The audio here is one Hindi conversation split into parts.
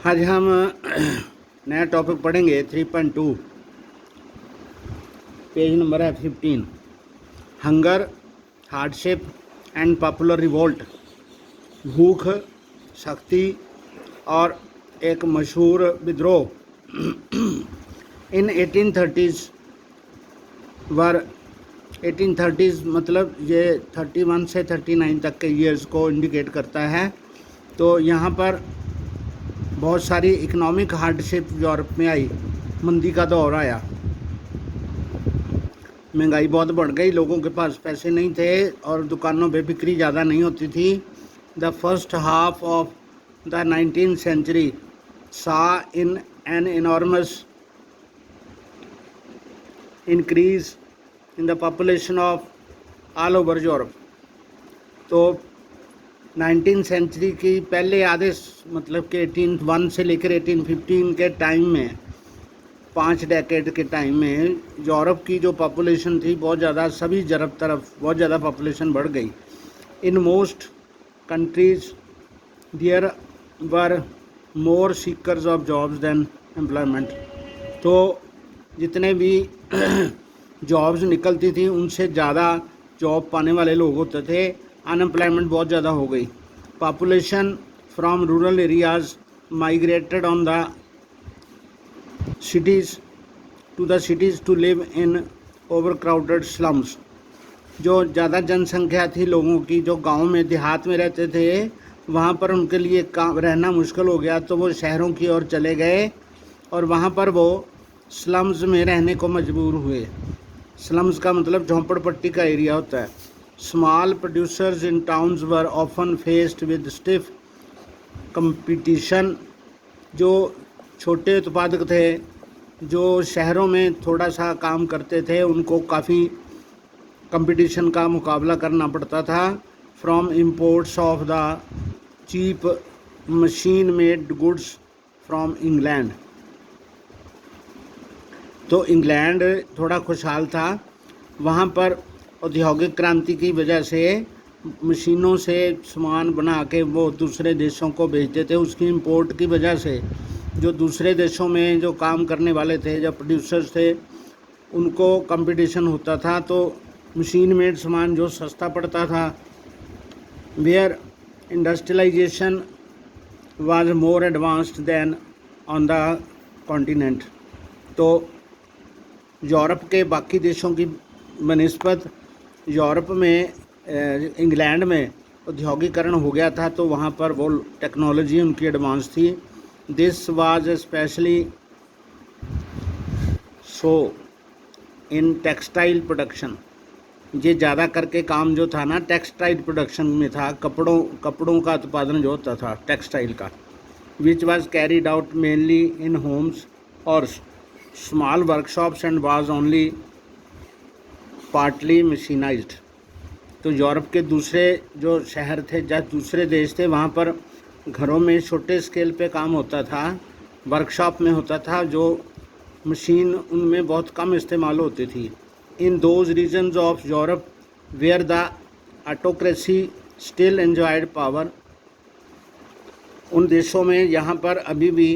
आज हम नया टॉपिक पढ़ेंगे 3.2, पेज नंबर है 15। Hunger, hardship and popular revolt. भूख, सख्ती और एक मशहूर विद्रोह। इन 1830s वर 1830s मतलब ये 31 से 39 तक के ईयर्स को इंडिकेट करता है। तो यहाँ पर बहुत सारी इकोनॉमिक हार्डशिप यूरोप में आई, मंदी का दौर आया, महंगाई बहुत बढ़ गई, लोगों के पास पैसे नहीं थे और दुकानों पे बिक्री ज़्यादा नहीं होती थी। The first half of the 19th century saw in an enormous increase in the population of all over Europe. तो 19th सेंचुरी की पहले आधे मतलब कि 1801 से लेकर 1815 के टाइम में, 5 डेकेड के टाइम में यूरोप की जो पॉपुलेशन थी बहुत ज़्यादा, सभी यूरोप तरफ बहुत ज़्यादा पॉपुलेशन बढ़ गई। In most countries there were more seekers of jobs than employment. तो जितने भी जॉब्स निकलती थी उनसे ज़्यादा जॉब पाने वाले लोग होते थे, अनएम्प्लॉयमेंट बहुत ज़्यादा हो गई। Population from rural areas migrated on the cities to live in overcrowded slums। जो ज़्यादा जनसंख्या थी लोगों की, जो गांव में देहात में रहते थे, वहाँ पर उनके लिए रहना मुश्किल हो गया, तो वो शहरों की ओर चले गए और वहाँ पर वो स्लम्स में रहने को मजबूर हुए। स्लम्स का मतलब झोंपड़पट्टी का एरिया होता है। Small producers in towns were often faced with stiff competition. जो छोटे उत्पादक थे, जो शहरों में थोड़ा सा काम करते थे, उनको काफ़ी कंपटीशन का मुकाबला करना पड़ता था। From imports of the cheap machine made goods from England. तो इंग्लैंड थोड़ा खुशहाल था, वहाँ पर औद्योगिक क्रांति की वजह से मशीनों से सामान बना के वो दूसरे देशों को भेजते थे। उसकी इंपोर्ट की वजह से जो दूसरे देशों में जो काम करने वाले थे, जो प्रोड्यूसर्स थे, उनको कंपटीशन होता था, तो मशीन मेड सामान जो सस्ता पड़ता था। Where industrialization was more advanced than on the continent. तो यूरोप के बाकी देशों की बनिस्बत यूरोप में, इंग्लैंड में औद्योगिकरण हो गया था, तो वहाँ पर वो टेक्नोलॉजी उनकी एडवांस थी। This was specially so in textile production. ये ज़्यादा करके काम जो था ना टेक्सटाइल प्रोडक्शन में था, कपड़ों का उत्पादन जो होता था टेक्सटाइल का, which was carried out mainly in homes और small workshops and was only partly mechanised. तो यूरोप के दूसरे जो शहर थे, जहाँ दूसरे देश थे, वहाँ पर घरों में छोटे स्केल पे काम होता था, वर्कशॉप में होता था, जो मशीन उनमें बहुत कम इस्तेमाल होती थी। In those regions of Europe where the autocracy still enjoyed power. उन देशों में यहाँ पर अभी भी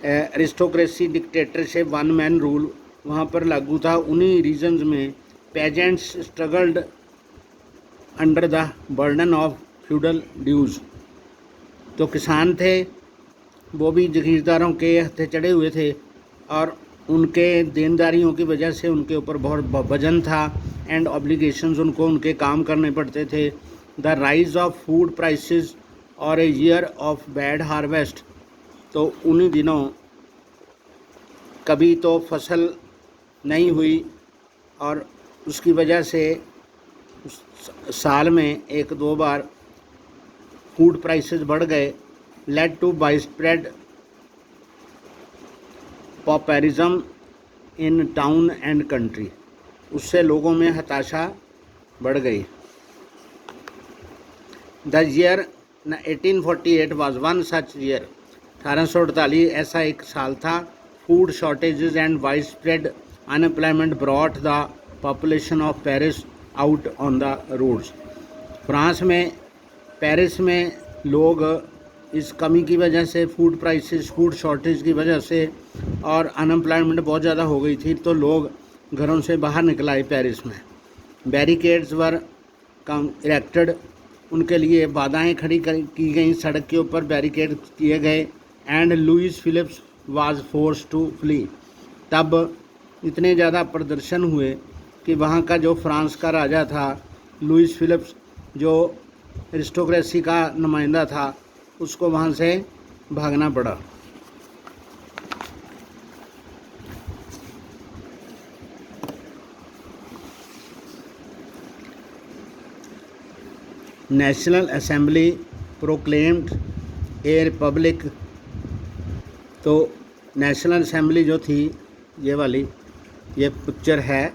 aristocracy, dictatorship, one man rule वहाँ पर लागू था। उन्हीं रीजन्स में peasants struggled under the burden of feudal dues. तो किसान थे, वो भी जगीरदारों के हत्थे चढ़े हुए थे और उनके देनदारियों की वजह से उनके ऊपर बहुत वजन था एंड ऑब्लिगेशंस, उनको उनके काम करने पड़ते थे। The rise of food prices और a year of bad harvest. तो उन्हीं दिनों कभी तो फसल नहीं हुई और उसकी वजह से साल में 1-2 बार फूड प्राइसेस बढ़ गए। Led to widespread pauperism in town and country. उससे लोगों में हताशा बढ़ गई। The year 1848 was one such year. 1848 ऐसा एक साल था। Food shortages and widespread unemployment brought the population of Paris out on the roads. France में पेरिस में लोग इस कमी की वजह से, फूड प्राइसेस, फूड शॉर्टेज की वजह से और अनएम्प्लॉयमेंट बहुत ज़्यादा हो गई थी, तो लोग घरों से बाहर निकल आए पेरिस में। बैरिकेड्स वर इरेक्टेड, उनके लिए बाधाएं खड़ी की गई, सड़क के ऊपर बैरिकेड किए गए। And Louis Philippe was force to flee, तब इतने ज़्यादा प्रदर्शन हुए कि वहाँ का जो फ्रांस का राजा था लुइस फिलिप्स, जो एरिस्टोक्रेसी का नुमाइंदा था, उसको वहाँ से भागना पड़ा। National assembly proclaimed a republic, तो नेशनल असेंबली जो थी, ये वाली ये पिक्चर है,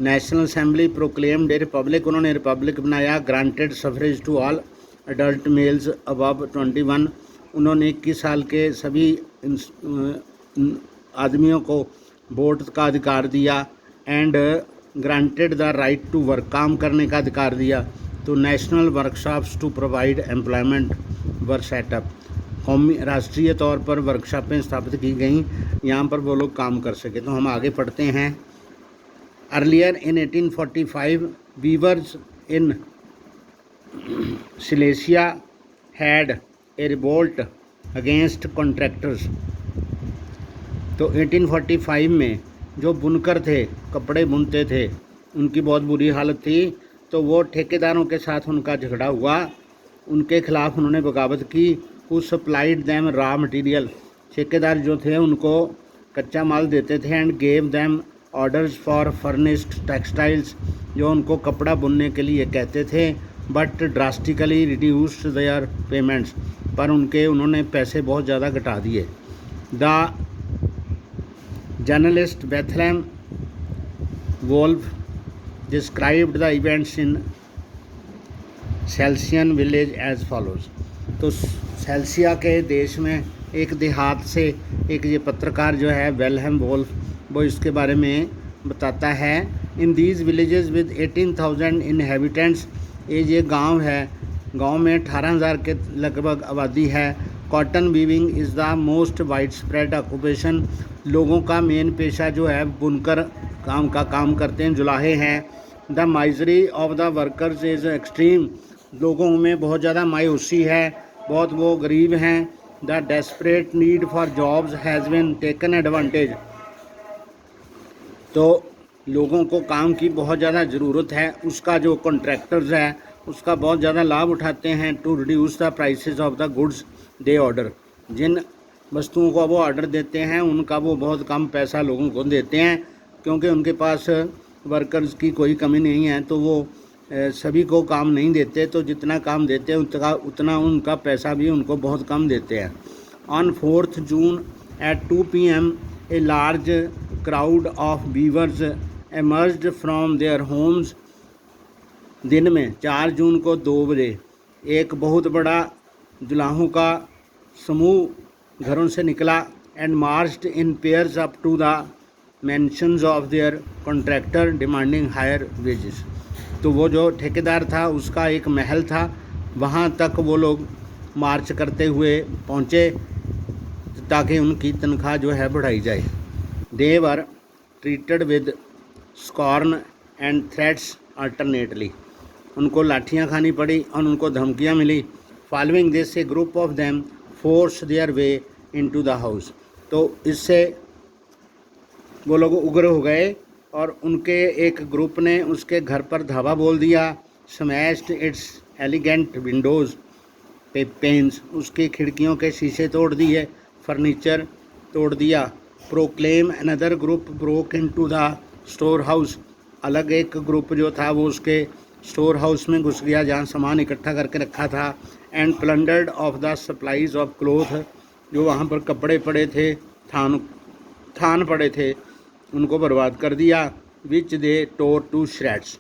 national assembly proclaimed a republic, उन्होंने रिपब्लिक बनाया। Granted suffrage to all adult males above 21, उन्होंने 21 साल के सभी आदमियों को वोट का अधिकार दिया। And granted the right to work, काम करने का अधिकार दिया। तो national workshops to provide employment were set up, कौमी राष्ट्रीय तौर पर वर्कशॉपें स्थापित की गई, यहाँ पर वो लोग काम कर सके। तो हम आगे पढ़ते हैं। Earlier in 1845 viewers in Silesia had a revolt against contractors, तो 1845 में जो बुनकर थे, कपड़े बुनते थे, उनकी बहुत बुरी हालत थी, तो वो ठेकेदारों के साथ उनका झगड़ा हुआ, उनके खिलाफ उन्होंने बगावत की। Who supplied them raw material, ठेकेदार जो थे उनको कच्चा माल देते थे। And gave them orders for furnished textiles, जो उनको कपड़ा बुनने के लिए कहते थे। But drastically reduced their payments, पर उन्होंने पैसे बहुत ज़्यादा घटा दिए। The journalist Bethlehem Wolff described the events in Silesian village as follows, तो सेल्सिया के देश में एक देहात से एक ये पत्रकार जो है वेलहेम वोल्फ, वो इसके बारे में बताता है। In these villages with 18,000 inhabitants, ये गांव है, गांव में 18,000 के लगभग आबादी है। Cotton weaving is the most wide spread occupation, लोगों का मेन पेशा जो है बुनकर काम करते हैं, जुलाहे हैं। The misery of the workers is extreme, लोगों में बहुत ज़्यादा मायूसी है, बहुत वो गरीब हैं। The desperate need for jobs has been taken advantage, तो लोगों को काम की बहुत ज़्यादा ज़रूरत है, उसका जो कॉन्ट्रैक्टर्स है उसका बहुत ज़्यादा लाभ उठाते हैं। To reduce the prices of the goods they order, जिन वस्तुओं को वो ऑर्डर देते हैं उनका वो बहुत कम पैसा लोगों को देते हैं, क्योंकि उनके पास वर्कर्स की कोई कमी नहीं है, तो वो सभी को काम नहीं देते, तो जितना काम देते हैं उतना उनका पैसा भी उनको बहुत कम देते हैं। On 4 June at 2 PM a large crowd of weavers emerged from their homes, दिन में 4 जून को 2 बजे एक बहुत बड़ा जुलाहों का समूह घरों से निकला। And marched in pairs up to the mansions of their contractor demanding higher wages, तो वो जो ठेकेदार था उसका एक महल था, वहाँ तक वो लोग मार्च करते हुए पहुँचे ताकि उनकी तनख्वाह जो है बढ़ाई जाए। They were treated with scorn and threats alternately, उनको लाठियाँ खानी पड़ी और उनको धमकियाँ मिली। Following this a group of them force their way into the house, तो इससे वो लोग उग्र हो गए और उनके एक ग्रुप ने उसके घर पर धावा बोल दिया। Smashed its elegant windows panes, उसकी खिड़कियों के शीशे तोड़ दिए, फर्नीचर तोड़ दिया। Proclaim another group broke into the store house, अलग एक ग्रुप जो था वो उसके स्टोर हाउस में घुस गया जहाँ सामान इकट्ठा करके रखा था। And plundered of the supplies of cloth, जो वहाँ पर कपड़े पड़े थे, थान पड़े थे, उनको बर्बाद कर दिया। विच दे टोर टू श्रेड्स,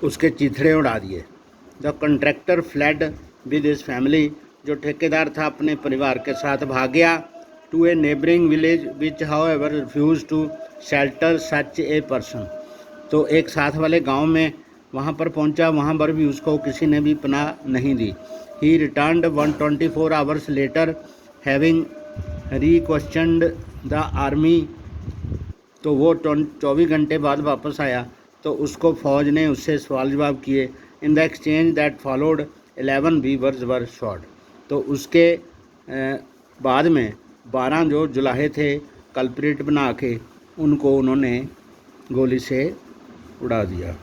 उसके चिथड़े उड़ा दिए। The contractor fled with his family, जो ठेकेदार था अपने परिवार के साथ भाग गया। To a neighbouring village which however refuse to shelter such a person, तो एक साथ वाले गांव में वहां पर पहुंचा, वहां पर भी उसको किसी ने भी पनाह नहीं दी। He returned 124 hours later having requisitioned the army. तो वो 24 घंटे बाद वापस आया तो उसको फ़ौज ने उससे सवाल जवाब किए। In the exchange that followed 11 weavers were shot. तो उसके बाद में 12 जो जुलाहे थे कल्प्रिट बना के उनको उन्होंने गोली से उड़ा दिया।